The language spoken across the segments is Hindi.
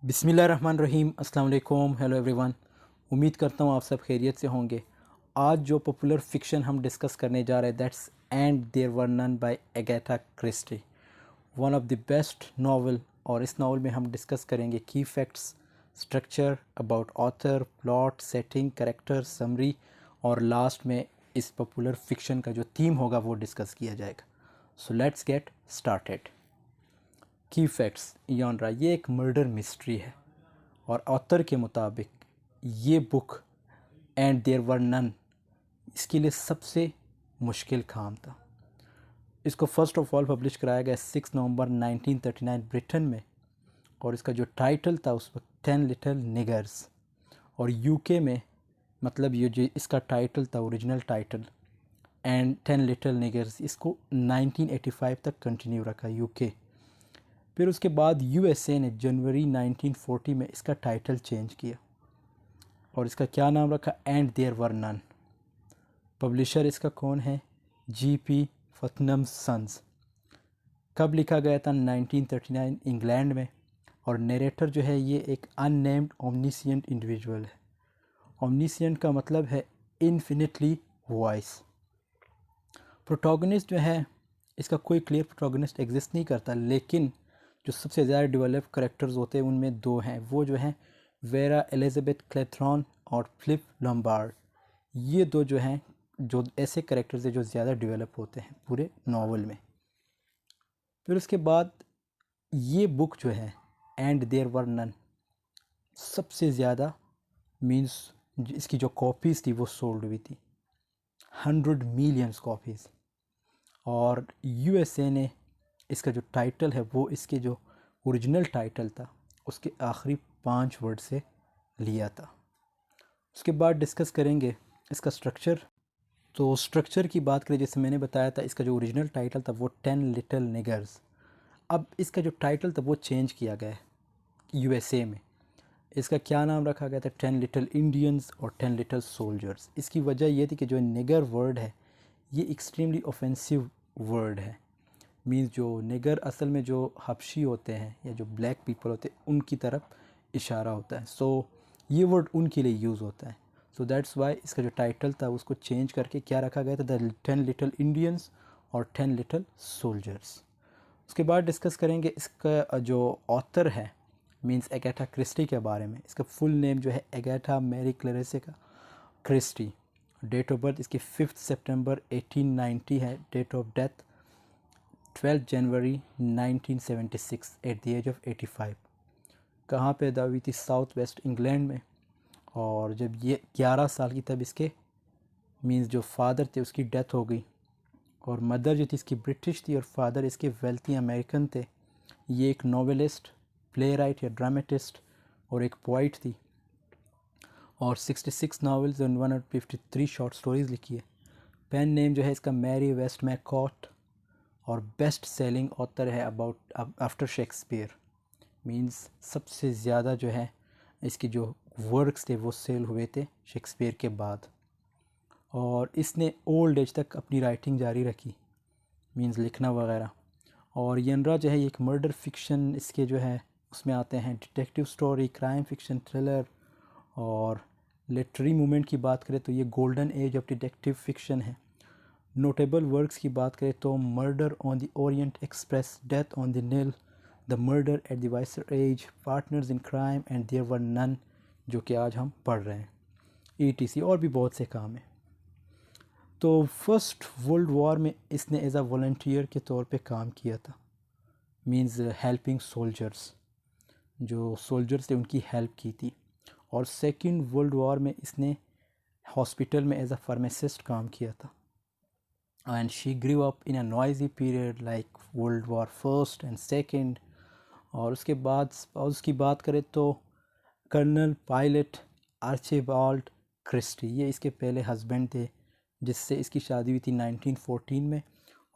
बिस्मिल्लाहिर्रहमानिर्रहीम, अस्सलाम वालेकुम, हेलो एवरीवन। उम्मीद करता हूँ आप सब खैरियत से होंगे। आज जो पॉपुलर फ़िक्शन हम डिस्कस करने जा रहे हैं that's and there were none by Agatha Christie, one of the best novel. और इस नावल में हम डिस्कस करेंगे की facts, structure, about author, plot, setting, character, summary और लास्ट में इस पॉपुलर फ़िक्शन का जो थीम होगा वो डिस्कस किया जाएगा। So let's get started. की फैक्ट्स यानरा ये एक मर्डर मिस्ट्री है और ऑथर के मुताबिक ये book and there were none इसके लिए सबसे मुश्किल काम था। इसको फर्स्ट ऑफ ऑल पब्लिश कराया गया 6 नवंबर 1939 ब्रिटेन में और इसका जो टाइटल था उस वक्त 10 लिटिल निगर्स। और यूके में मतलब ये जो इसका टाइटल था original title and 10 little niggers इसको 1985 तक कंटिन्यू रखा यूके। फिर उसके बाद यूएसए ने जनवरी 1940 में इसका टाइटल चेंज किया और इसका क्या नाम रखा, and there were none. Publisher इसका कौन है, जीपी फतनम सन्स। कब लिखा गया था, 1939 इंग्लैंड में। और नरेटर जो है ये एक अननेम्ड ओमनिसिएंट इंडिविजुअल है। ओमनिसिएंट का मतलब है इन्फिनिटली वॉइस। प्रोटोगनिस्ट जो है इसका कोई क्लियर प्रोटोगनिस्ट एग्जिस्ट नहीं करता, लेकिन जो सबसे ज़्यादा डेवलप करेक्टर्स होते हैं उनमें दो हैं, वो जो हैं वेरा एलिज़ाबेथ क्लेथरॉन और फिलिप लम्बार्ड। ये दो जो हैं जो ऐसे करेक्टर्स हैं जो ज़्यादा डेवलप होते हैं पूरे नावल में। फिर उसके बाद ये बुक जो है एंड देयर वर नन सबसे ज़्यादा मीन्स इसकी जो कॉपीज़ थी वो सोल्ड हुई थी 100 मिलियंस कॉपीज़। और यूएसए ने इसका जो टाइटल है वो इसके जो ओरिजिनल टाइटल था उसके आखिरी 5 वर्ड से लिया था। उसके बाद डिस्कस करेंगे इसका स्ट्रक्चर। तो स्ट्रक्चर की बात करें, जैसे मैंने बताया था इसका जो ओरिजिनल टाइटल था वो 10 लिटिल निगर्स। अब इसका जो टाइटल था वो चेंज किया गया है यूएसए में। इसका क्या नाम रखा गया था, 10 लिटिल इंडियंस और 10 लिटिल सोल्जर्स। इसकी वजह ये थी कि जो निगर वर्ड है ये एक्सट्रीमली ऑफेंसिव वर्ड है। मीन्स जो निगर असल में जो हबशी होते हैं या जो ब्लैक पीपल होते हैं उनकी तरफ इशारा होता है। सो ये वर्ड उनके लिए यूज़ होता है। सो दैट्स वाई इसका जो टाइटल था उसको चेंज करके क्या रखा गया था, द 10 लिटिल इंडियंस और 10 लिटिल सोल्जर्स। उसके बाद डिस्कस करेंगे इसका जो ऑथर है मीन्स एगाथा क्रिस्टी के बारे में। इसका फुल नेम जो है Agatha Mary Clarissa Christie. Date of birth इसकी 5 सितंबर 1890 है। Date of death 12 January 1976 at the age of 85। कहाँ पैदा हुई थी, साउथ वेस्ट इंग्लैंड में। और जब ये 11 साल की तब इसके मीन्स जो फादर थे उसकी डेथ हो गई। और मदर जो थी इसकी ब्रिटिश थी और फादर इसके वेल्थी अमेरिकन थे। ये एक नॉवेलिस्ट, प्ले राइट या ड्रामेटिस्ट और एक पोइट थी और 66 नावल्स और 153 शॉर्ट स्टोरीज़ लिखी है। पेन नेम जो है इसका मैरी वेस्ट मैकॉट और बेस्ट सेलिंग ऑथर है अबाउट आफ्टर शेक्सपियर। मींस सबसे ज़्यादा जो है इसकी जो वर्क्स थे वो सेल हुए थे शेक्सपियर के बाद। और इसने ओल्ड एज तक अपनी राइटिंग जारी रखी, मींस लिखना वगैरह। और यनरा जो है एक मर्डर फिक्शन इसके जो है उसमें आते हैं, detective story, crime fiction, thriller. और लिटरेरी मूवमेंट की बात करें तो ये golden age of detective fiction है। नोटेबल वर्क्स की बात करें तो murder on the Orient Express, death on the Nile, the murder at the vicarage, partners in crime and there were none, जो कि आज हम पढ़ रहे हैं, ETC और भी बहुत से काम हैं। तो फर्स्ट वर्ल्ड वॉर में इसने एज अ वॉल्टियर के तौर पे काम किया था, मींस हेल्पिंग सोल्जर्स, जो सोल्जर्स थे उनकी हेल्प की थी। और सेकेंड वर्ल्ड वॉर में इसने हॉस्पिटल में एज अ फार्मासिस्ट काम किया था। And she grew up in a noisy period like World War First and Second। और उसके बाद और उसकी बात करें तो कर्नल पायलट आर्चिबाल्ड क्रिस्टी ये इसके पहले हस्बैंड थे, जिससे इसकी शादी हुई थी 1914 में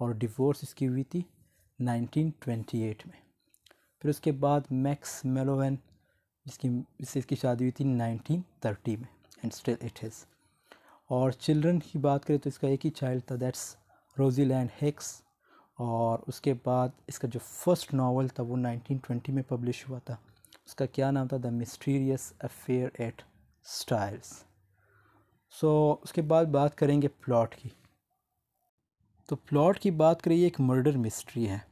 और डिवोर्स इसकी हुई थी 1928 में। फिर उसके बाद मैक्स मेलोवन जिससे इसकी शादी हुई थी 1930 में एंड स्टिल इट इज़। और चिल्ड्रन की बात करें तो इसका एक ही चाइल्ड था, दैट्स रोजीलैंड हिक्स। और उसके बाद इसका जो फर्स्ट नावल था वो 1920 में पब्लिश हुआ था, उसका क्या नाम था, the mysterious affair at Styles. So उसके बाद बात करेंगे प्लॉट की। तो प्लॉट की बात करें, एक मर्डर मिस्ट्री है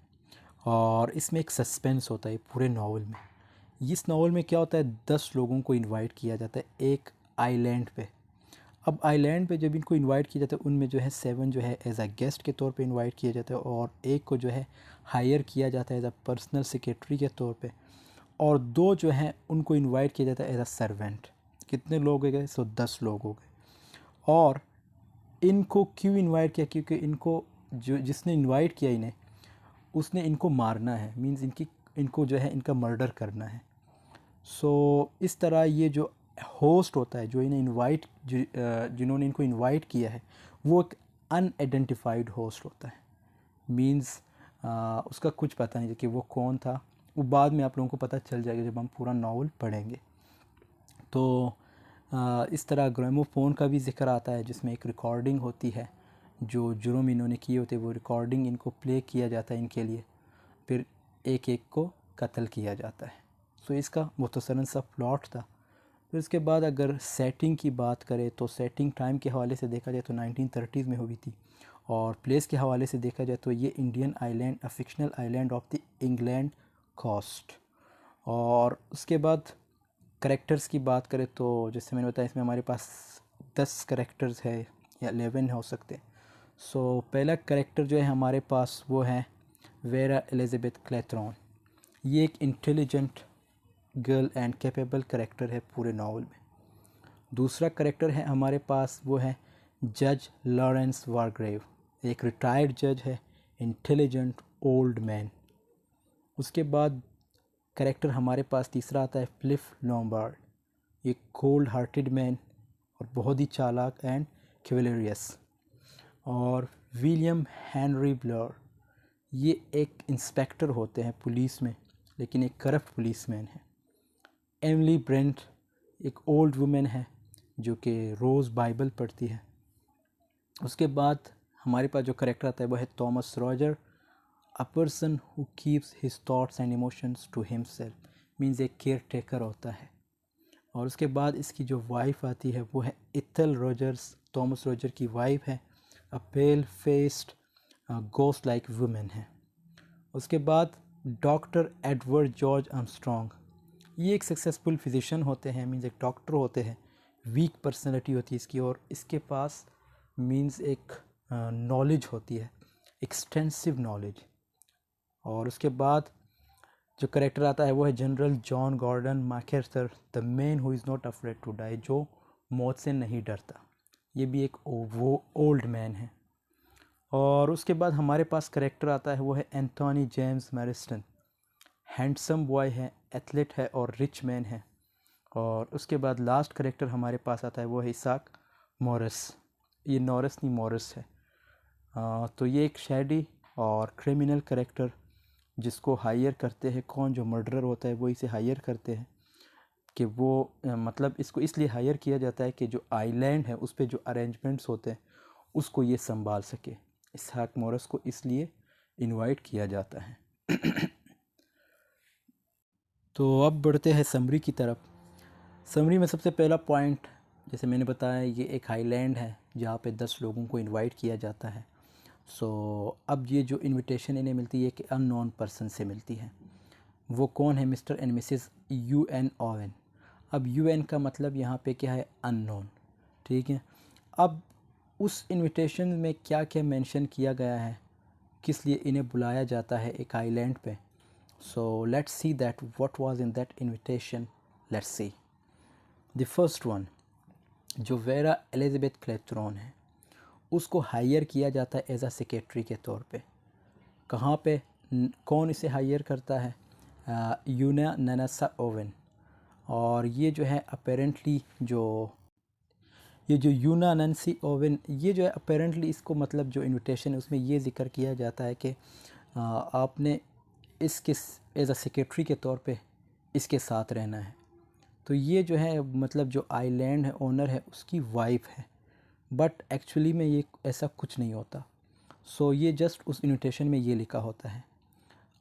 और इसमें एक सस्पेंस होता है पूरे नावल में। इस नावल में क्या होता है, 10 लोगों को इनवाइट किया जाता है एक आइलैंड पे। अब आइलैंड पे जब इनको इनवाइट किया जाता है, उनमें जो है 7 जो है एज अ गेस्ट के तौर पे इनवाइट किया जाता है और एक को जो है हायर किया जाता है एज अ पर्सनल सेक्रेटरी के तौर पे, और 2 जो हैं उनको इनवाइट किया जाता है एज अ सर्वेंट। कितने लोग हो गए, 10 लोग हो गए। और इनको क्यों इनवाइट किया, क्योंकि इनको जो जिसने इनवाइट किया इन्हें, उसने इनको मारना है, मींस इनको जो है इनका मर्डर करना है। सो इस तरह ये जो होस्ट होता है, जो इन्हें जिन्होंने इनको इनवाइट किया है, वो एक अनआइडेंटिफाइड होस्ट होता है। मींस उसका कुछ पता नहीं कि वो कौन था, वो बाद में आप लोगों को पता चल जाएगा जब हम पूरा नावल पढ़ेंगे। तो इस तरह ग्रामोफोन का भी ज़िक्र आता है, जिसमें एक रिकॉर्डिंग होती है, जो जुर्म इन्होंने किए होते वो रिकॉर्डिंग इनको प्ले किया जाता है इनके लिए, फिर एक एक को कत्ल किया जाता है। सो इसका मुख्तसरन सा प्लॉट था। फिर उसके बाद अगर सेटिंग की बात करें, तो सेटिंग टाइम के हवाले से देखा जाए तो 1930s में हुई थी, और प्लेस के हवाले से देखा जाए तो ये Indian island, a fictional island off the England coast. और उसके बाद करेक्टर्स की बात करें तो जैसे मैंने बताया, इसमें हमारे पास 10 करेक्टर्स है या 11 हो सकते हैं। सो पहला करेक्टर जो है हमारे पास वो है वेरा एलिज़ाबेथ क्लेथरॉन। ये एक intelligent girl and capable character है पूरे नावल में। दूसरा करेक्टर है हमारे पास वो है जज लॉरेंस वारग्रेव, एक रिटायर्ड जज है, इंटेलिजेंट ओल्ड मैन। उसके बाद करेक्टर हमारे पास तीसरा आता है फ्लिफ लॉम्बार्ड, एक कोल्ड हार्टेड मैन और बहुत ही चालाक एंड क्वेलेरियस। और विलियम हेनरी ब्लर, ये एक इंस्पेक्टर होते हैं पुलिस में, लेकिन एक करप्ट पुलिसमैन है। एमिली ब्रेंट एक ओल्ड वुमेन है जो कि रोज़ बाइबल पढ़ती है। उसके बाद हमारे पास जो करेक्टर आता है वो है Thomas Roger, a person who keeps his thoughts and emotions to himself, means एक केयर टेकर होता है। और उसके बाद इसकी जो वाइफ आती है वो है इथल रॉजर्स, थॉमस रॉजर की वाइफ है, अ पेल फेस्ड गोस्ट लाइक वुमेन है। उसके बाद डॉक्टर एडवर्ड जॉर्ज आर्मस्ट्रॉन्ग, ये एक सक्सेसफुल फिजिशियन होते हैं, मीन्स एक डॉक्टर होते हैं, वीक पर्सनैलिटी होती है इसकी, और इसके पास मीन्स एक नॉलेज होती है, एक्सटेंसिव नॉलेज। और उसके बाद जो करेक्टर आता है वो है General John Gordon MacArthur, the man who is not afraid to die, जो मौत से नहीं डरता। ये भी एक वो ओल्ड मैन है। और उसके बाद हमारे पास करेक्टर आता है वो है एंथोनी जेम्स मैरिस्टन, हैंडसम बॉय है, एथलीट है और रिच मैन है। और उसके बाद लास्ट करेक्टर हमारे पास आता है वो है इसाक मॉरिस, ये नॉरिस नहीं मॉरिस है। तो ये एक शैडी और क्रिमिनल करेक्टर जिसको हायर करते हैं, कौन जो मर्डरर होता है वो इसे हायर करते हैं कि वो मतलब इसको इसलिए हायर किया जाता है कि जो आइलैंड है उस पर जो अरेंजमेंट्स होते हैं उसको ये संभाल सके। इसाक मॉरिस को इसलिए इनवाइट किया जाता है। तो अब बढ़ते हैं समरी की तरफ। समरी में सबसे पहला पॉइंट, जैसे मैंने बताया, ये एक आइलैंड है जहाँ पे 10 लोगों को इनवाइट किया जाता है। सो अब ये जो इनविटेशन इन्हें मिलती है कि अननोन पर्सन से मिलती है। वो कौन है, mister and Mrs UN oven. अब UN का मतलब यहाँ पे क्या है, अननोन, ठीक है। अब उस इनविटेशन में क्या क्या मेंशन किया गया है, किस लिए इन्हें बुलाया जाता है एक आइलैंड पे। सो let's see that what was in that invitation. Let's see the first one, जो वेरा एलिज़ाबेथ क्लेथरॉन है उसको हायर किया जाता है एज अ सेक्रेटरी के तौर पे। कहाँ पे, कौन इसे हायर करता है, यूना ननसा ओवन। और ये जो है अपेरेंटली ये जो यूना ननसी ओवन, ये जो है अपेरेंटली इसको मतलब जो इनविटेशन है उसमें ये ज़िक्र किया जाता है कि आपने इसके एज अ सेक्रेटरी के तौर पे इसके साथ रहना है। तो ये जो है मतलब जो आइलैंड है ओनर है उसकी वाइफ है, बट एक्चुअली में ये ऐसा कुछ नहीं होता। सो ये जस्ट उस इनविटेशन में ये लिखा होता है।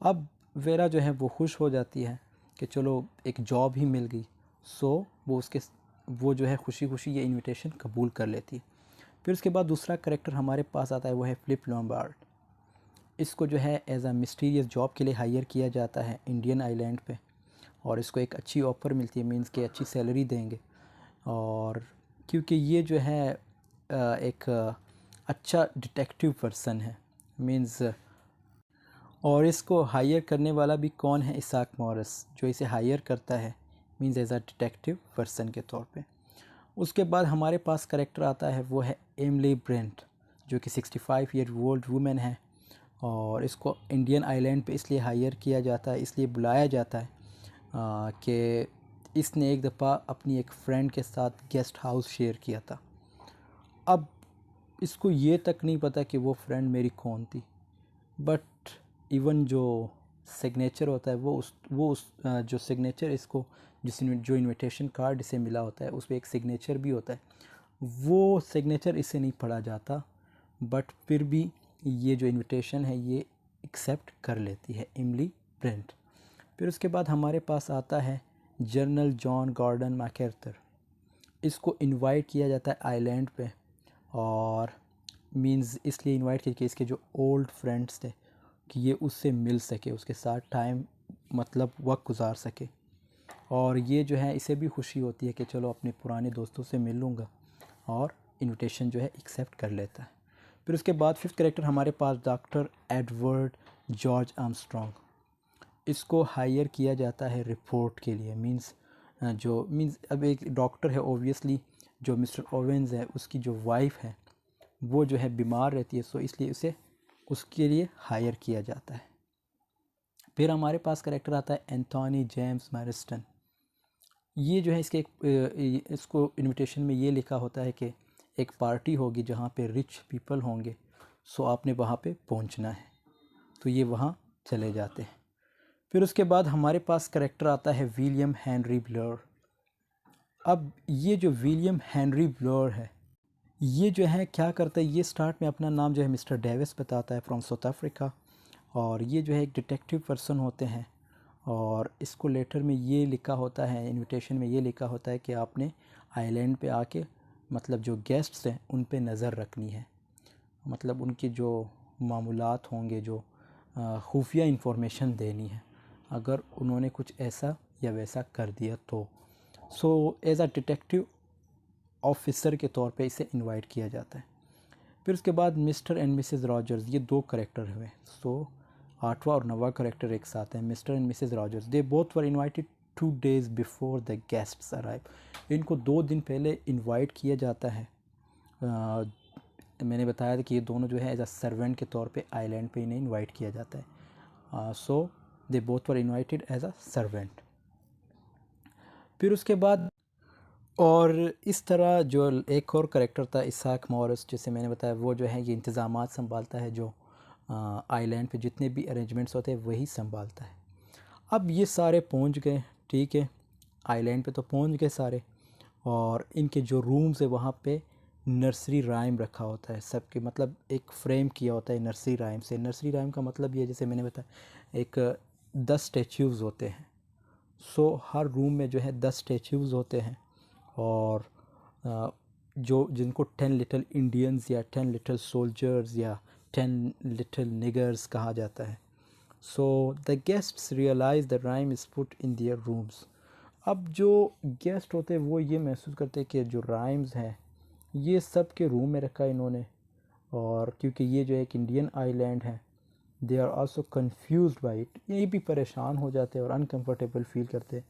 अब वेरा जो है वो खुश हो जाती है कि चलो एक जॉब ही मिल गई। सो वो जो है खुशी खुशी ये इनविटेशन कबूल कर लेती है। फिर उसके बाद दूसरा करेक्टर हमारे पास आता है, वो है फ्लिप लॉम्बार्ड। इसको जो है एज अ मिस्टीरियस जॉब के लिए हायर किया जाता है इंडियन आइलैंड पे, और इसको एक अच्छी ऑफ़र मिलती है, मींस कि अच्छी सैलरी देंगे। और क्योंकि ये जो है एक अच्छा डिटेक्टिव पर्सन है, मींस, और इसको हायर करने वाला भी कौन है, इसाक मॉरिस, जो इसे हायर करता है means as a detective person के तौर पे। उसके बाद हमारे पास करेक्टर आता है, वो है एमिली ब्रेंट, जो कि 65 ईयर ओल्ड वुमेन है। और इसको इंडियन आइलैंड पे इसलिए हायर किया जाता है, इसलिए बुलाया जाता है कि इसने एक दफ़ा अपनी एक फ्रेंड के साथ गेस्ट हाउस शेयर किया था। अब इसको ये तक नहीं पता कि वो फ्रेंड मेरी कौन थी, बट इवन जो सिग्नेचर होता है वो उस जो सिग्नेचर इसको जो इनविटेशन कार्ड इसे मिला होता है उस पर एक सिग्नेचर भी होता है, वो सिग्नेचर इसे नहीं पढ़ा जाता, बट फिर भी ये जो इनविटेशन है ये एक्सेप्ट कर लेती है एमिली ब्रेंट। फिर उसके बाद हमारे पास आता है जनरल जॉन गॉर्डन मैकार्थर। इसको इनवाइट किया जाता है आइलैंड पे, और मींस इसलिए इनवाइट किया कि इसके जो ओल्ड फ्रेंड्स थे कि ये उससे मिल सके, उसके साथ टाइम मतलब वक्त गुजार सके। और ये जो है इसे भी खुशी होती है कि चलो अपने पुराने दोस्तों से मिल लूँगा, और इनविटेशन जो है एक्सेप्ट कर लेता है। फिर उसके बाद फिफ्थ कैरेक्टर हमारे पास डॉक्टर एडवर्ड जॉर्ज आर्मस्ट्रॉन्ग। इसको हायर किया जाता है रिपोर्ट के लिए, मींस अब एक डॉक्टर है, ओबियसली जो मिस्टर ओवेंस है उसकी जो वाइफ है वो जो है बीमार रहती है, सो इसलिए उसे उसके लिए हायर किया जाता है। फिर हमारे पास करेक्टर आता है एंथोनी जेम्स मैरिस्टन। ये जो है इसको इनविटेशन में ये लिखा होता है कि एक पार्टी होगी जहाँ पे रिच पीपल होंगे, सो आपने वहाँ पे पहुँचना है, तो ये वहाँ चले जाते हैं। फिर उसके बाद हमारे पास करेक्टर आता है विलियम हेनरी ब्लर। अब ये जो विलियम हेनरी ब्लर है ये जो है क्या करता है, ये स्टार्ट में अपना नाम जो है मिस्टर डेविस बताता है फ्रॉम साउथ अफ्रीका, और ये जो है एक डिटेक्टिव पर्सन होते हैं। और इसको लेटर में ये लिखा होता है, इनविटेशन में ये लिखा होता है कि आपने आइलैंड पे आके मतलब जो गेस्ट्स हैं उन पे नज़र रखनी है, मतलब उनकी जो मामूलात होंगे, जो खुफिया इंफॉर्मेशन देनी है अगर उन्होंने कुछ ऐसा या वैसा कर दिया तो। So as a detective officer के तौर पे इसे इनवाइट किया जाता है। फिर उसके बाद मिस्टर एंड मिसेस रॉजर्स, ये दो करेक्टर हुए। सो आठवां और नवा करेक्टर एक साथ हैं, mister and Mrs Rogers. They both were invited 2 days before the guests arrive. इनको 2 दिन पहले इनवाइट किया जाता है। मैंने बताया था कि ये दोनों जो है एज अ सर्वेंट के तौर पे आइलैंड पे इन्हें इनवाइट किया जाता है। So they both were invited as a servant. फिर उसके बाद और इस तरह जो एक और करेक्टर था इसाक मॉरिस, जैसे मैंने बताया, वो जो है ये इंतज़ामात संभालता है, जो आइलैंड पे जितने भी अरेंजमेंट्स होते हैं वही संभालता है। अब ये सारे पहुंच गए, ठीक है, आइलैंड पे तो पहुंच गए सारे, और इनके जो रूम्स है वहाँ पे नर्सरी राइम रखा होता है सबके, मतलब एक फ्रेम किया होता है नर्सरी राइम से। नर्सरी राइम का मतलब ये, जैसे मैंने बताया, एक 10 स्टैच्यूज़ होते हैं। सो हर रूम में जो है 10 स्टैच्यूज़ होते हैं, और जो जिनको 10 लिटिल इंडियंस या 10 लिटिल सोल्जर्स या 10 लिटिल निगर्स कहा जाता है। So the guests realise the rhyme is put in their rooms. अब जो गेस्ट होते हैं वो ये महसूस करते हैं कि जो राइम्स हैं ये सब के रूम में रखा है इन्होंने, और क्योंकि ये जो एक इंडियन आइलैंड है, they are also confused by it, ये भी परेशान हो जाते हैं और अनकम्फर्टेबल फील करते हैं।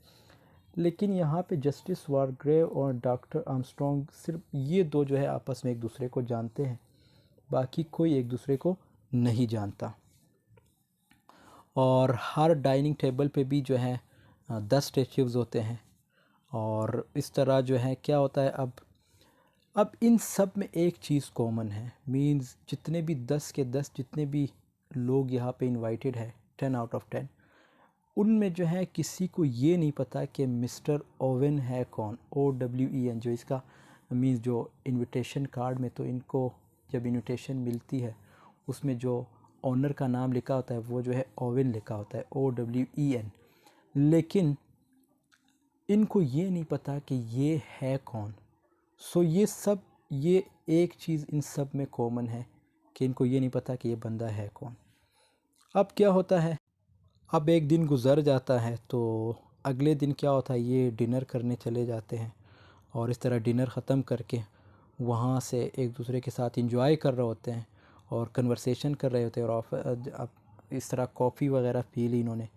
लेकिन यहाँ पे जस्टिस वारग्रेव और डॉक्टर आर्मस्ट्रॉन्ग, सिर्फ ये दो जो है आपस में एक दूसरे को जानते हैं, बाकी कोई एक दूसरे को नहीं जानता। और हर डाइनिंग टेबल पे भी जो है 10 स्टैच्यूज़ होते हैं, और इस तरह जो है क्या होता है, अब इन सब में एक चीज़ कॉमन है, मींस जितने भी 10 के 10 जितने भी लोग यहाँ पे इनवाइटेड है 10 आउट ऑफ 10, उनमें जो है किसी को ये नहीं पता कि मिस्टर ओवेन है कौन, OWEN, जो इसका मींस जो इनविटेशन कार्ड में, तो इनको जब इनविटेशन मिलती है उसमें जो ऑनर का नाम लिखा होता है वो जो है ओवेन लिखा होता है, OWEN। लेकिन इनको ये नहीं पता कि ये है कौन। सो ये एक चीज़ इन सब में कॉमन है कि इनको ये नहीं पता कि ये बंदा है कौन। अब क्या होता है, अब एक दिन गुज़र जाता है तो अगले दिन क्या होता है, ये डिनर करने चले जाते हैं और इस तरह डिनर ख़त्म करके वहाँ से एक दूसरे के साथ इंजॉय कर रहे होते हैं और कन्वर्सेशन कर रहे होते हैं और अब इस तरह कॉफ़ी वगैरह पी ली इन्होंने।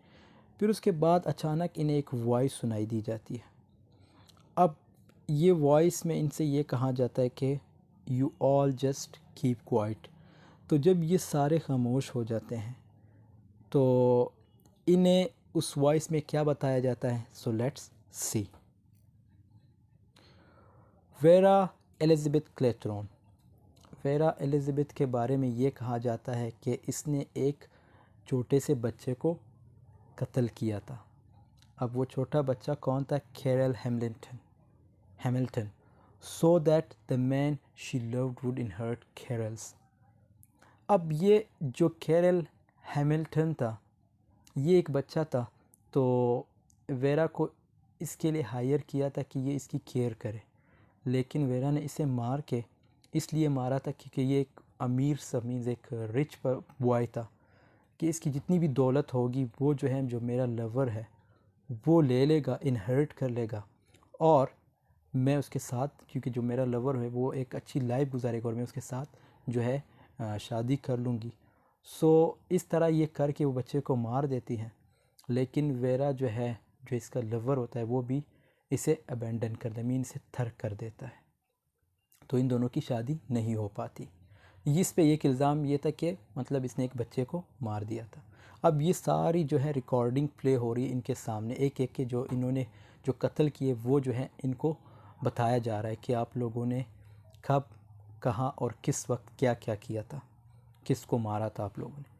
फिर उसके बाद अचानक इन्हें एक वॉइस सुनाई दी जाती है। अब ये वॉइस में इनसे ये कहा जाता है कि you all just keep quiet. तो जब ये सारे खामोश हो जाते हैं तो इन्हें उस वॉइस में क्या बताया जाता है, so let's see. Vera Elizabeth Claythorne. Vera Elizabeth के बारे में ये कहा जाता है कि इसने एक छोटे से बच्चे को कत्ल किया था। अब वो छोटा बच्चा कौन था, Carol Hamilton. So that the man she loved would inherit Carol's. अब ये जो कैरल हैमिल्टन था, ये एक बच्चा था, तो वेरा को इसके लिए हायर किया था कि ये इसकी केयर करे। लेकिन वेरा ने इसे मार के इसलिए मारा था क्योंकि ये एक अमीर सा मीन्स एक रिच बॉय था कि इसकी जितनी भी दौलत होगी वो जो है, जो मेरा लवर है वो ले लेगा, इनहेरिट कर लेगा और मैं उसके साथ, क्योंकि जो मेरा लवर है वो एक अच्छी लाइफ गुजारेगा और मैं उसके साथ जो है शादी कर लूँगी। सो इस तरह ये करके वो बच्चे को मार देती है। लेकिन वेरा जो है, जो इसका लवर होता है, वो भी इसे अबेंडन कर दे, मीन इसे थर्क कर देता है। तो इन दोनों की शादी नहीं हो पाती। इस पे एक इल्ज़ाम ये था कि मतलब इसने एक बच्चे को मार दिया था। अब ये सारी जो है रिकॉर्डिंग प्ले हो रही है इनके सामने, एक एक के जो इन्होंने जो कत्ल किए वो जो है इनको बताया जा रहा है कि आप लोगों ने कब, कहाँ और किस वक्त क्या क्या किया था, किसको मारा था आप लोगों ने।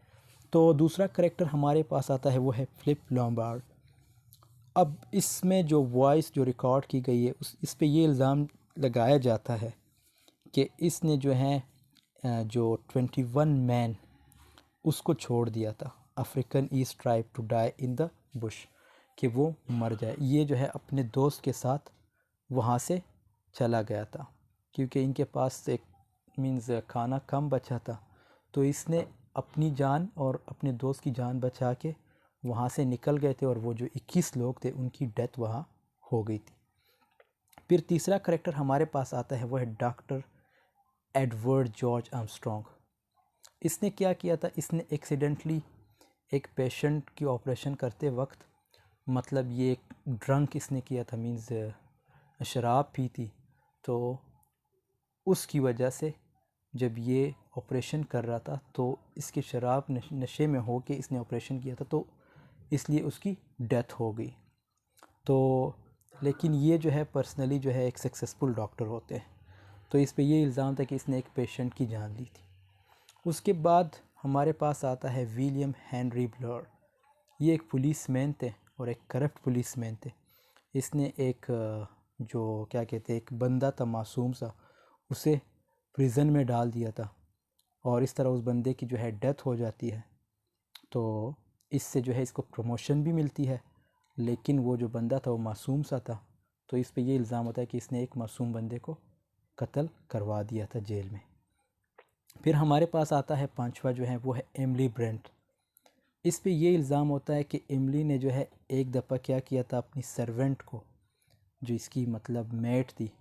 तो दूसरा करेक्टर हमारे पास आता है वो है फिलिप लॉम्बार्ड। अब इसमें जो वॉइस जो रिकॉर्ड की गई है इस पे ये इल्ज़ाम लगाया जाता है कि इसने जो है जो 21 मैन उसको छोड़ दिया था, African east tribe to die in the bush, कि वो मर जाए। ये जो है अपने दोस्त के साथ वहाँ से चला गया था क्योंकि इनके पास एक मीन्स खाना कम बचा था। तो इसने अपनी जान और अपने दोस्त की जान बचा के वहाँ से निकल गए थे और वो जो 21 लोग थे उनकी डेथ वहाँ हो गई थी। फिर तीसरा करेक्टर हमारे पास आता है वो है डॉक्टर एडवर्ड जॉर्ज आर्मस्ट्रॉन्ग। इसने क्या किया था, इसने एक्सीडेंटली एक पेशेंट की ऑपरेशन करते वक्त, मतलब ये एक ड्रंक इसने किया था, मीन्स शराब पी थी। तो उसकी वजह से जब ये ऑपरेशन कर रहा था तो इसके शराब नशे में हो के इसने ऑपरेशन किया था, तो इसलिए उसकी डेथ हो गई। तो लेकिन ये जो है पर्सनली जो है एक सक्सेसफुल डॉक्टर होते हैं, तो इस पे ये इल्ज़ाम था कि इसने एक पेशेंट की जान ली थी। उसके बाद हमारे पास आता है विलियम हेनरी ब्लर। ये एक पुलिसमैन थे और एक करप्ट पुलिसमैन थे। इसने एक जो क्या कहते हैं, एक बंदा था मासूम सा, उसे प्रिजन में डाल दिया था और इस तरह उस बंदे की जो है डेथ हो जाती है। तो इससे जो है इसको प्रमोशन भी मिलती है, लेकिन वो जो बंदा था वो मासूम सा था, तो इस पे ये इल्ज़ाम होता है कि इसने एक मासूम बंदे को कत्ल करवा दिया था जेल में। फिर हमारे पास आता है पांचवा जो है वो है एमिली ब्रेंट। इस पे ये इल्ज़ाम होता है कि एमिली ने जो है एक दफ़ा क्या किया था, अपनी सर्वेंट को, जो इसकी मतलब मेट थी,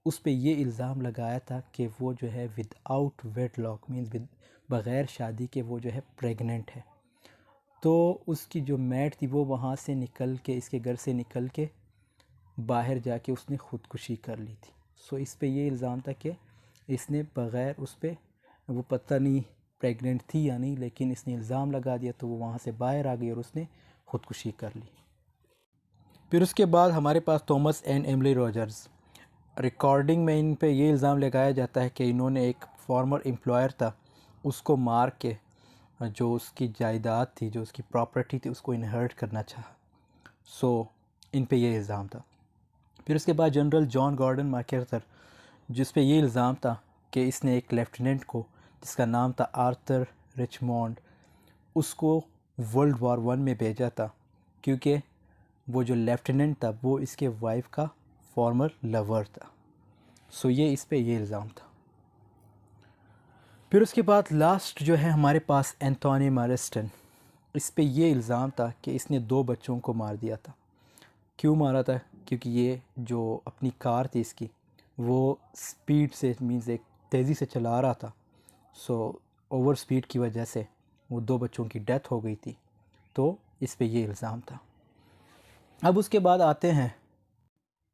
उस पे ये इल्ज़ाम लगाया था कि वो जो है विदाउट वेडलॉक मीन्स बग़ैर शादी के वो जो है प्रेग्नेंट है। तो उसकी जो मेट थी वो वहाँ से निकल के, इसके घर से निकल के बाहर जाके उसने ख़ुदकुशी कर ली थी। सो इस पे ये इल्ज़ाम था कि इसने बग़ैर उस पे, वो पता नहीं प्रेग्नेंट थी या नहीं, लेकिन इसने इल्ज़ाम लगा दिया तो वो वहाँ से बाहर आ गई और उसने ख़ुदकुशी कर ली। फिर उसके बाद हमारे पास Thomas and Emily Rogers. Recording में इन पे ये इल्ज़ाम लगाया जाता है कि इन्होंने एक फॉर्मर एम्प्लॉयर था उसको मार के जो उसकी जायदाद थी, जो उसकी प्रॉपर्टी थी, उसको इनहेरिट करना चाहा। सो इन पे ये इल्ज़ाम था। फिर उसके बाद जनरल जॉन गॉर्डन मैकार्थर, जिस पे ये इल्ज़ाम था कि इसने एक लेफ्टिनेंट को जिसका नाम था आर्थर रिचमोंड, उसको वर्ल्ड वार 1 में भेजा था क्योंकि वो जो लेफ्टिनेंट था वो इसके वाइफ का फॉर्मर लवर था। सो ये इस पे ये इल्ज़ाम था। फिर उसके बाद लास्ट जो है हमारे पास एंथोनी मारेस्टन। इस पे ये इल्ज़ाम था कि इसने 2 बच्चों को मार दिया था। क्यों मारा था? क्योंकि ये जो अपनी कार थी इसकी, वो स्पीड से मीन्स एक तेज़ी से चला रहा था। सो ओवर स्पीड की वजह से वो 2 बच्चों की डेथ हो गई थी। तो इस पे ये इल्ज़ाम था। अब उसके बाद आते हैं,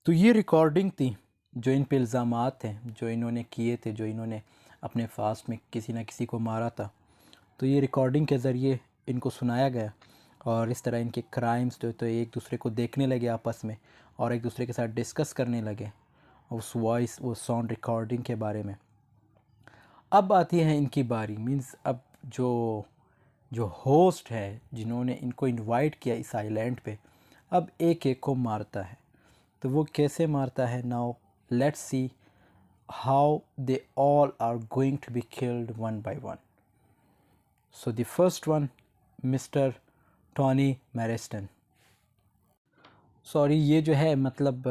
तो ये रिकॉर्डिंग थी जो इन पे इल्ज़ामात हैं जो इन्होंने किए थे, जो इन्होंने अपने फास्ट में किसी न किसी को मारा था। तो ये रिकॉर्डिंग के ज़रिए इनको सुनाया गया और इस तरह इनके क्राइम्स जो तो एक दूसरे को देखने लगे आपस में और एक दूसरे के साथ डिस्कस करने लगे उस वॉइस वो साउंड रिकॉर्डिंग के बारे में। अब आती है इनकी बारी, मींस अब जो जो होस्ट है जिन्होंने इनको इनवाइट किया इस आइलैंड पे, अब एक एक को मारता है। तो वो कैसे मारता है? Now let's see how they all are going to be killed one by one. So the first one, mister Tony Marston. Sorry, ये जो है मतलब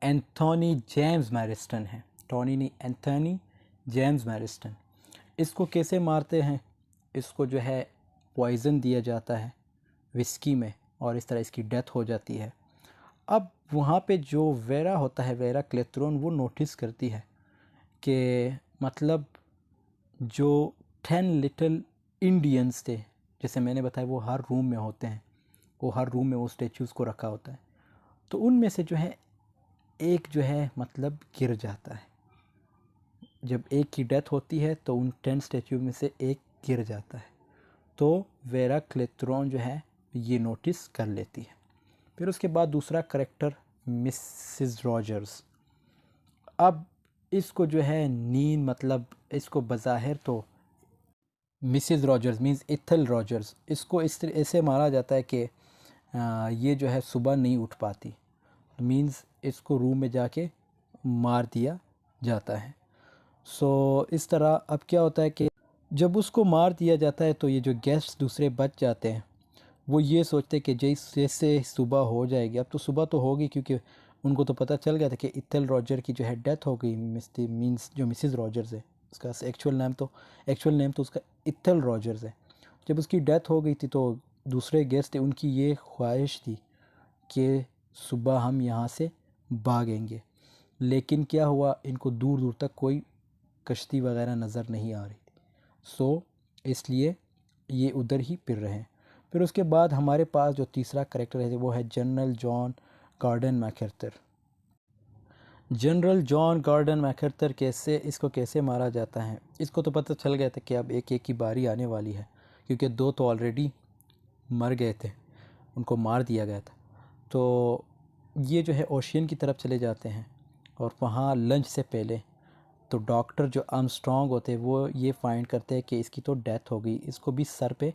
एंथोनी जेम्स मैरेस्टन है, टॉनी नहीं, एंथोनी जेम्स मैरेस्टन। इसको कैसे मारते हैं? इसको जो है पॉइज़न दिया जाता है विस्की में और इस तरह इसकी डेथ हो जाती है। अब वहाँ पे जो वेरा होता है, वेरा क्लेथरोन, वो नोटिस करती है कि मतलब जो 10 लिटिल इंडियंस थे, जैसे मैंने बताया वो हर रूम में होते हैं, वो हर रूम में वो स्टेचूज़ को रखा होता है। तो उनमें से जो है एक जो है मतलब गिर जाता है। जब एक की डेथ होती है तो उन 10 स्टैचू में से एक गिर जाता है। तो वेरा क्लेथरोन जो है ये नोटिस कर लेती है। फिर उसके बाद दूसरा करेक्टर मिसिस रॉजर्स। अब इसको जो है नींद, मतलब इसको बज़ाहिर तो मिसिस रॉजर्स मींस इथल रॉजर्स, इसको इस तरह ऐसे मारा जाता है कि ये जो है सुबह नहीं उठ पाती, मींस इसको रूम में जाके मार दिया जाता है। सो इस तरह अब क्या होता है कि जब उसको मार दिया जाता है तो ये जो गेस्ट्स दूसरे बच जाते हैं वो ये सोचते हैं कि जैसे सुबह हो जाएगी। अब तो सुबह तो होगी क्योंकि उनको तो पता चल गया था कि इथल रॉजर की जो है डेथ हो गई, मींस जो मिसिस रॉजर्स है उसका एक्चुअल नेम तो उसका इथल रॉजर्स है। जब उसकी डेथ हो गई थी तो दूसरे गेस्ट थे, उनकी ये ख्वाहिश थी कि सुबह हम यहाँ से भागेंगे। लेकिन क्या हुआ, इनको दूर दूर तक कोई कश्ती वगैरह नज़र नहीं आ रही थी। सो इसलिए ये उधर ही फिर रहे हैं। फिर उसके बाद हमारे पास जो तीसरा करेक्टर है वो है General John Gordon MacArthur. General John Gordon MacArthur इसको कैसे मारा जाता है? इसको तो पता चल गया था कि अब एक एक की बारी आने वाली है, क्योंकि 2 तो ऑलरेडी मर गए थे, उनको मार दिया गया था। तो ये जो है ओशियन की तरफ चले जाते हैं और वहाँ लंच से पहले तो डॉक्टर जो आर्मस्ट्रॉन्ग होते हैं वो ये फाइंड करते हैं कि इसकी तो डेथ हो गई, इसको भी सर पे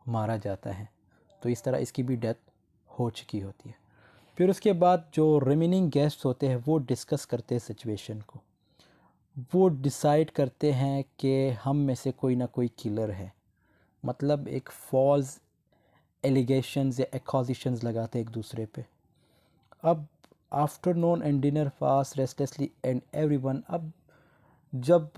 मारा जाता है। तो इस तरह इसकी भी डेथ हो चुकी होती है। फिर उसके बाद जो रिमेनिंग गेस्ट्स होते हैं वो डिस्कस करते हैं सिचुएशन को। वो डिसाइड करते हैं कि हम में से कोई ना कोई किलर है, मतलब एक फॉल्स एलिगेशंस या एक्यूजेशंस लगाते हैं एक दूसरे पे। अब afternoon and dinner fast restlessly and everyone. अब जब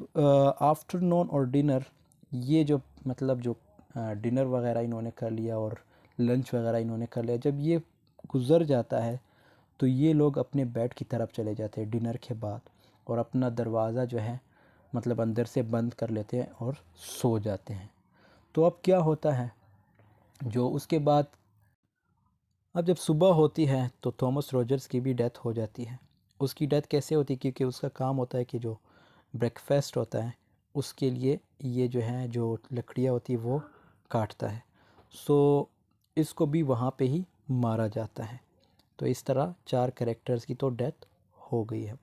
आफ्टरनून और डिनर, ये जो मतलब जो डिनर वगैरह इन्होंने कर लिया और लंच वगैरह इन्होंने कर लिया, जब ये गुज़र जाता है तो ये लोग अपने बेड की तरफ चले जाते हैं डिनर के बाद और अपना दरवाज़ा जो है मतलब अंदर से बंद कर लेते हैं और सो जाते हैं। तो अब क्या होता है, जो उसके बाद अब जब सुबह होती है तो थॉमस रॉजर्स की भी डेथ हो जाती है। उसकी डेथ कैसे होती है? क्योंकि उसका काम होता है कि जो ब्रेकफास्ट होता है उसके लिए ये जो है जो लकड़ियाँ होती है वो काटता है। सो इसको भी वहाँ पे ही मारा जाता है। तो इस तरह 4 कैरेक्टर्स की तो डेथ हो गई है।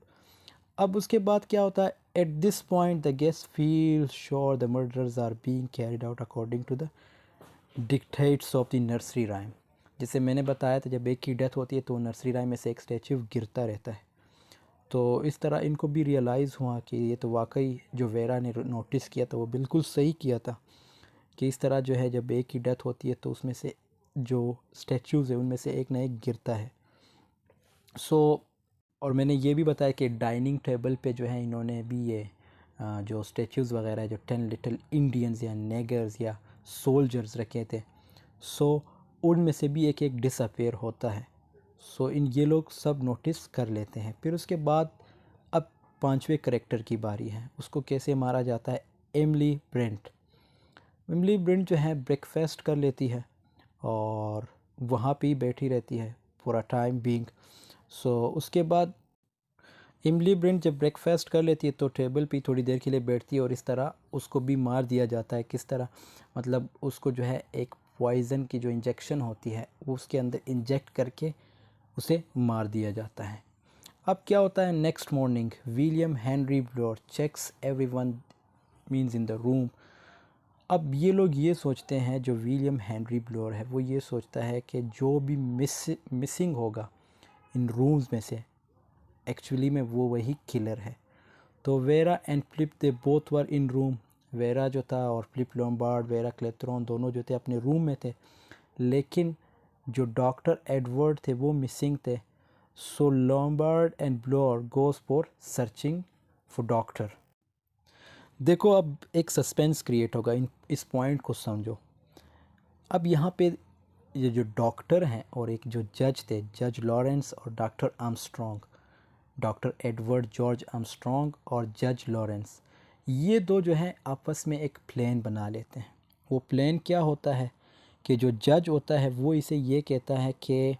अब उसके बाद क्या होता है, at this point the guest feel sure the murders are being carried out according to the dictates of the nursery rhyme. जैसे मैंने बताया था जब एक की डेथ होती है तो नर्सरी राइम में से एक स्टैचू गिरता रहता है। तो इस तरह इनको भी रियलाइज़ हुआ कि ये तो वाकई जो वेरा ने नोटिस किया था वो बिल्कुल सही किया था कि इस तरह जो है जब एक की डेथ होती है तो उसमें से जो स्टैचूज़ है उनमें से एक ना एक गिरता है। और मैंने ये भी बताया कि डाइनिंग टेबल पे जो है इन्होंने भी ये जो स्टैचूज़ वगैरह जो 10 लिटिल इंडियंस या नेगर्स या सोल्जर्स रखे थे, उनमें से भी एक एक डिसअपेयर होता है। इन ये लोग सब नोटिस कर लेते हैं। फिर उसके बाद अब 5वें करेक्टर की बारी है, उसको कैसे मारा जाता है। एमिली ब्रेंट जो है ब्रेकफास्ट कर लेती है और वहाँ पे ही बैठी रहती है पूरा टाइम बीइंग। उसके बाद एमिली ब्रेंट जब ब्रेकफास्ट कर लेती है तो टेबल पे थोड़ी देर के लिए बैठती है और इस तरह उसको भी मार दिया जाता है। किस तरह, मतलब उसको जो है एक पॉइज़न की जो इंजेक्शन होती है वो उसके अंदर इंजेक्ट करके उसे मार दिया जाता है। अब क्या होता है, next morning William Henry Blore checks everyone means in the room. अब ये लोग ये सोचते हैं, जो विलियम हेनरी ब्लोर है वो ये सोचता है कि जो भी मिसिंग होगा इन रूम्स में से एक्चुअली में वो वही किलर है। तो vera and flip they both were in room. Vera जो था और फ्लिप लोम्बार्ड, वेरा क्लेथरॉन दोनों जो थे अपने रूम में थे, लेकिन जो डॉक्टर एडवर्ड थे वो मिसिंग थे। So Lombard and Blore goes for searching for doctor. देखो अब एक सस्पेंस क्रिएट होगा, इस पॉइंट को समझो। अब यहाँ पे ये जो डॉक्टर हैं और एक जो जज थे, जज लॉरेंस और doctor Armstrong, doctor Edward George Armstrong और जज लॉरेंस, ये दो जो हैं आपस में एक प्लान बना लेते हैं। वो प्लान क्या होता है कि जो जज होता है वो इसे ये कहता है कि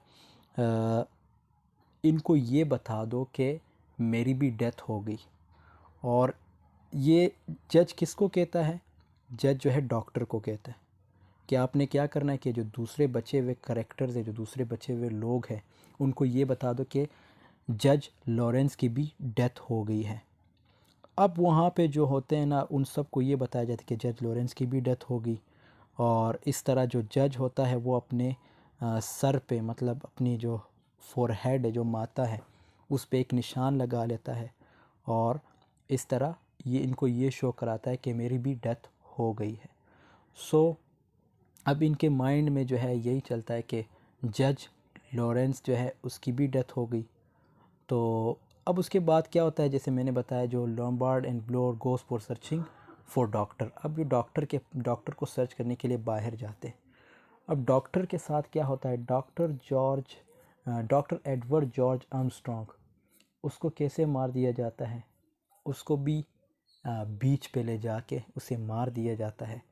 इनको ये बता दो कि मेरी भी डेथ हो गई। और ये जज किसको कहता है, जज जो है डॉक्टर को कहता है कि आपने क्या करना है कि जो दूसरे बचे हुए करेक्टर्स हैं, जो दूसरे बचे हुए लोग हैं, उनको ये बता दो कि जज लॉरेंस की भी डेथ हो गई है। अब वहाँ पे जो होते हैं ना, उन सब को ये बताया जाता है कि जज लॉरेंस की भी डेथ हो गई। और इस तरह जो जज होता है वो अपने सर पे, मतलब अपनी जो फोरहेड है, जो माथा है, उस पे एक निशान लगा लेता है और इस तरह ये इनको ये शो कराता है कि मेरी भी डेथ हो गई है। अब इनके माइंड में जो है यही चलता है कि जज लॉरेंस जो है उसकी भी डेथ हो गई। तो अब उसके बाद क्या होता है, जैसे मैंने बताया, जो Lombard and Blore goes for searching for doctor. अब जो डॉक्टर को सर्च करने के लिए बाहर जाते हैं। अब डॉक्टर के साथ क्या होता है, डॉक्टर एडवर्ड जॉर्ज आर्मस्ट्रॉन्ग, उसको कैसे मार दिया जाता है, उसको भी बीच पे ले जाके उसे मार दिया जाता है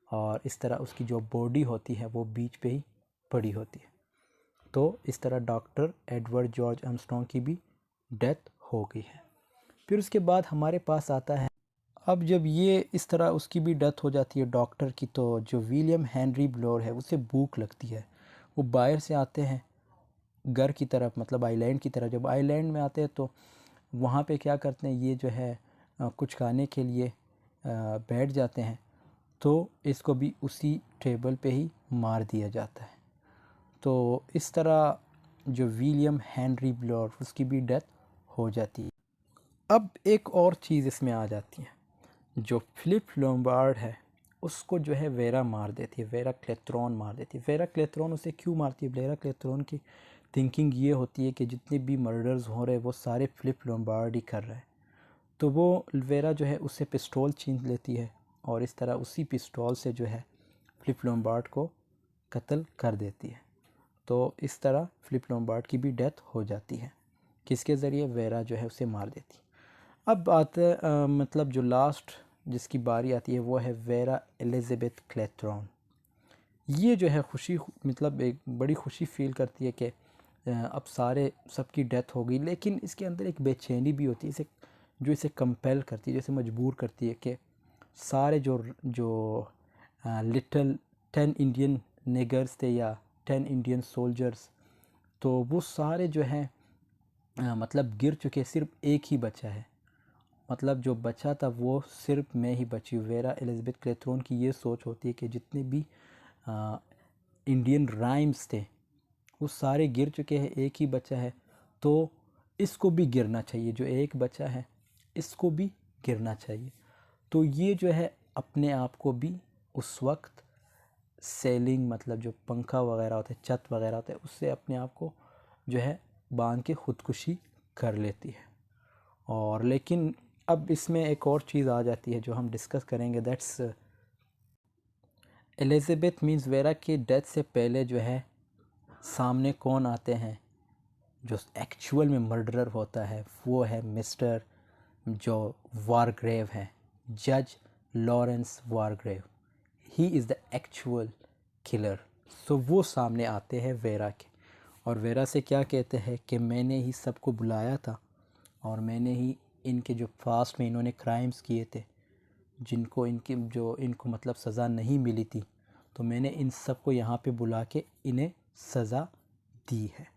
और इस तरह उसकी जो बॉडी होती है वो बीच पे ही पड़ी होती है। तो इस तरह डॉक्टर एडवर्ड जॉर्ज आर्मस्ट्रॉन्ग की भी डेथ हो गई है। फिर उसके बाद हमारे पास आता है, अब जब ये इस तरह उसकी भी डेथ हो जाती है डॉक्टर की, तो जो विलियम हेनरी ब्लोर है उसे भूख लगती है। वो बाहर से आते हैं घर की तरफ, मतलब आइलैंड की तरफ। जब आइलैंड में आते हैं तो वहाँ पे क्या करते हैं, ये जो है कुछ खाने के लिए बैठ जाते हैं, तो इसको भी उसी टेबल पे ही मार दिया जाता है। तो इस तरह जो विलियम हेनरी ब्लोर, उसकी भी डेथ हो जाती है। अब एक और चीज़ इसमें आ जाती है, जो फिलिप लोम्बार्ड है उसको जो है वेरा मार देती है, वेरा क्लेथरॉन मार देती है। वेरा क्लेथरॉन उसे क्यों मारती है, वेरा क्लेथरॉन की थिंकिंग ये होती है कि जितने भी मर्डर्स हो रहे हैं वो सारे फिलिप लोम्बार्ड ही कर रहे हैं। तो वो वेरा जो है उससे पिस्तौल छीन लेती है और इस तरह उसी पिस्तौल से जो है फिलिप लोम्बार्ड को कत्ल कर देती है। तो इस तरह फिलिप लोम्बार्ड की भी डेथ हो जाती है। किसके ज़रिए, वेरा जो है उसे मार देती है। अब आते मतलब जो लास्ट जिसकी बारी आती है वो है वेरा एलिज़ाबेथ क्लेथरॉन। ये जो है मतलब एक बड़ी खुशी फील करती है कि अब सबकी डेथ हो गई, लेकिन इसके अंदर एक बेचैनी भी होती है जो इसे कंपेल करती है, जैसे मजबूर करती है कि सारे जो जो लिटिल 10 इंडियन नेगर्स थे या 10 इंडियन सोल्जर्स, तो वो सारे जो हैं मतलब गिर चुके, सिर्फ एक ही बचा है। मतलब जो बचा था वो सिर्फ मैं ही बची हूँ। वेरा एलिज़ाबेथ क्लेथरॉन की ये सोच होती है कि जितने भी इंडियन राइम्स थे वो सारे गिर चुके हैं, एक ही बचा है, तो इसको भी गिरना चाहिए, जो एक बचा है इसको भी गिरना चाहिए। तो ये जो है अपने आप को भी उस वक्त सेलिंग मतलब जो पंखा वगैरह होता है, छत वगैरह होता है, उससे अपने आप को जो है बांध के ख़ुदकुशी कर लेती है। और लेकिन अब इसमें एक और चीज़ आ जाती है जो हम डिस्कस करेंगे, दैट्स एलिज़ाबेथ मीन्स वेरा की डेथ से पहले जो है सामने कौन आते हैं, जो एक्चुअल में मर्डरर होता है वो है मिस्टर जो वारग्रेव है, जज Lawrence Wargrave. He is the actual killer. So वो सामने आते हैं वेरा के, और वेरा से क्या कहते हैं कि मैंने ही सबको बुलाया था और मैंने ही इनके जो पास्ट में इन्होंने क्राइम्स किए थे, जिनको इनको मतलब सज़ा नहीं मिली थी, तो मैंने इन सबको यहाँ पे बुला के इन्हें सज़ा दी है।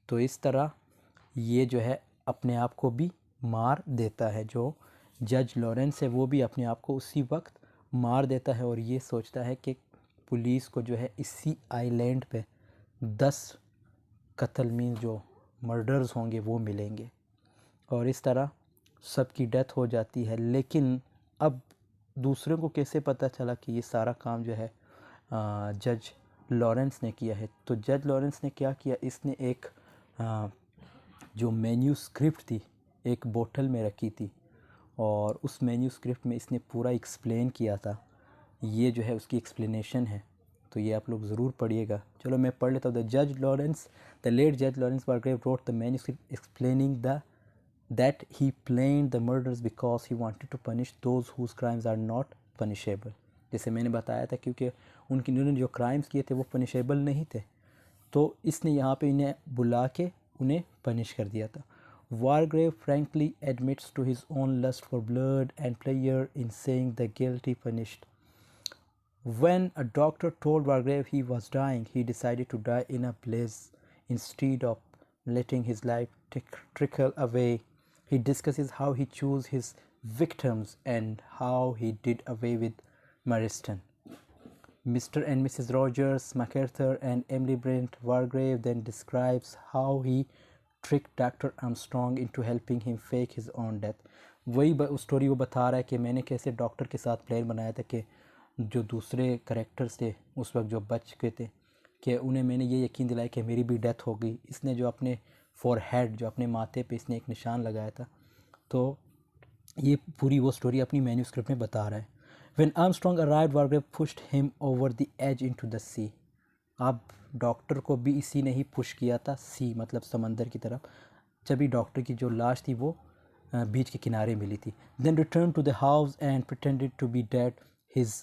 तो इस तरह ये जो है अपने आप को भी मार देता है। जो जज लॉरेंस है वो भी अपने आप को उसी वक्त मार देता है और ये सोचता है कि पुलिस को जो है इसी आइलैंड पे 10 कत्ल मीन जो मर्डर्स होंगे वो मिलेंगे, और इस तरह सबकी डेथ हो जाती है। लेकिन अब दूसरों को कैसे पता चला कि ये सारा काम जो है जज लॉरेंस ने किया है? तो जज लॉरेंस ने क्या किया, इसने एक जो मैन्यूस्क्रिप्ट थी एक बोतल में रखी थी, और उस मैन्यूस्क्रिप्ट में इसने पूरा एक्सप्लेन किया था। ये जो है उसकी एक्सप्लेनेशन है, तो ये आप लोग ज़रूर पढ़िएगा। चलो मैं पढ़ लेता हूँ। द लेट जज Lawrence Wargrave wrote the manuscript explaining that he planned the murders because he wanted to punish those whose crimes are not punishable। जैसे मैंने बताया था, क्योंकि उन्होंने जो क्राइम्स किए थे वो पनिशेबल नहीं थे, तो इसने यहाँ पे इन्हें बुला के उन्हें पनिश कर दिया था। Wargrave frankly admits to his own lust for blood and pleasure in saying the guilty punished। When a doctor told Wargrave he was dying, he decided to die in a blaze instead of letting his life trickle away। He discusses how he chose his victims and how he did away with Marston। Mr. and Mrs. Rogers, MacArthur and Emily Brent Wargrave then describes how he tricked Dr. Armstrong into helping him fake his own death। वही स्टोरी वो बता रहा है कि मैंने कैसे डॉक्टर के साथ प्लान बनाया था कि जो दूसरे करेक्टर्स थे उस वक्त जो बच गए थे, कि उन्हें मैंने ये यकीन दिलाया कि मेरी भी डेथ हो गई। इसने जो अपने फॉरहेड, जो अपने माथे पे इसने एक निशान लगाया था, तो ये पूरी वो स्टोरी अपनी मैन्यूस्क्रिप्ट में बता रहा है। When Armstrong arrived, Wargrave pushed him over the edge into the sea। अब डॉक्टर को भी इसी ने ही पुश किया था, सी मतलब समंदर की तरफ, जब ही डॉक्टर की जो लाश थी वो बीच के किनारे मिली थी। Then returned to the house and pretended to be dead। His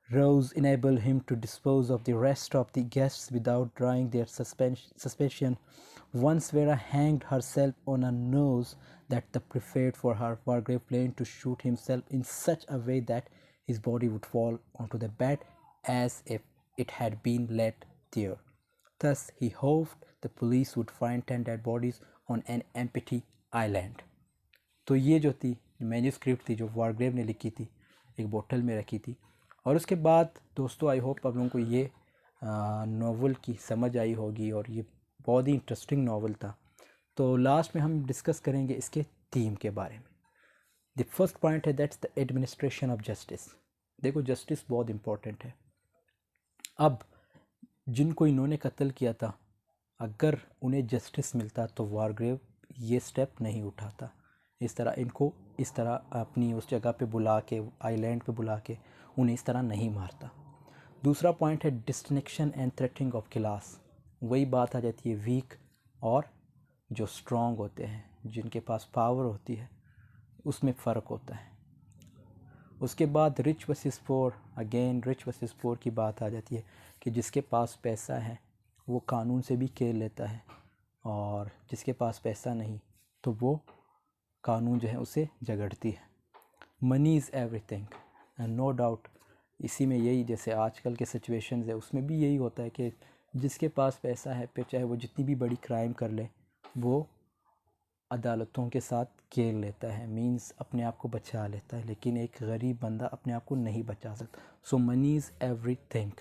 ruse enabled him to dispose of the rest of the guests without drawing their suspicion। Once Vera hanged herself on a noose that the prepared for her, Wargrave planned to shoot himself in such a way that his body would fall onto the bed as if it had been left there। Thus he hoped the police would find 10 dead bodies on an empty island। तो ये जो थी मैन्यूस्क्रिप्ट थी जो वारग्रेव ने लिखी थी, एक बोतल में रखी थी। और उसके बाद दोस्तों आई होप आप लोगों को ये नावल की समझ आई होगी, और ये बहुत ही इंटरेस्टिंग नावल था। तो लास्ट में हम डिस्कस करेंगे इसके थीम के बारे में। द फर्स्ट पॉइंट है that's the administration of justice. देखो जस्टिस बहुत इम्पोर्टेंट है। अब जिनको इन्होंने कत्ल किया था, अगर उन्हें जस्टिस मिलता तो वारग्रेव ये स्टेप नहीं उठाता, इस तरह इनको इस तरह अपनी उस जगह पे बुला के, आइलैंड पे बुला के उन्हें इस तरह नहीं मारता। दूसरा पॉइंट है distinction and threatening of class. वही बात आ जाती है वीक और जो स्ट्रॉन्ग होते हैं, जिनके पास पावर होती है, उसमें फ़र्क होता है। उसके बाद rich versus poor, again rich versus poor की बात आ जाती है कि जिसके पास पैसा है वो कानून से भी खेल लेता है, और जिसके पास पैसा नहीं तो वो कानून जो है उसे झगड़ती है। Money is everything and no doubt इसी में यही, जैसे आजकल के सिचुएशंस है उसमें भी यही होता है कि जिसके पास पैसा है, पे चाहे वो जितनी भी बड़ी क्राइम कर ले, वो अदालतों के साथ खेल लेता है, मींस अपने आप को बचा लेता है, लेकिन एक गरीब बंदा अपने आप को नहीं बचा सकता। So money is everything.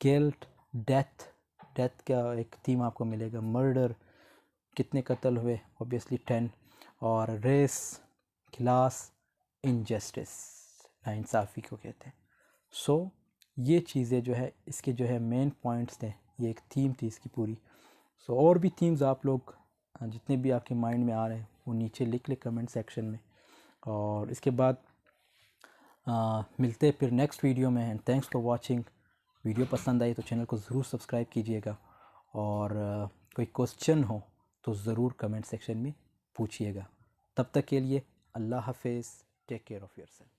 Guilt, death, death का एक थीम आपको मिलेगा। मर्डर, कितने कत्ल हुए, ऑब्वियसली 10। और रेस, क्लास, इनजस्टिस, नाइंसाफ़ी को कहते हैं। सो ये चीज़ें जो है इसके जो है मेन पॉइंट्स थे, ये एक थीम थी इसकी पूरी। सो और भी थीम्स आप लोग जितने भी आपके माइंड में आ रहे हैं वो नीचे लिख ले कमेंट सेक्शन में। और इसके बाद मिलते हैं फिर नेक्स्ट वीडियो में। And thanks for watching. Video पसंद आई तो चैनल को ज़रूर सब्सक्राइब कीजिएगा, और कोई क्वेश्चन हो तो ज़रूर कमेंट सेक्शन में पूछिएगा। तब तक के लिए अल्लाह हाफिज़, टेक केयर ऑफ़ योरसेल्फ।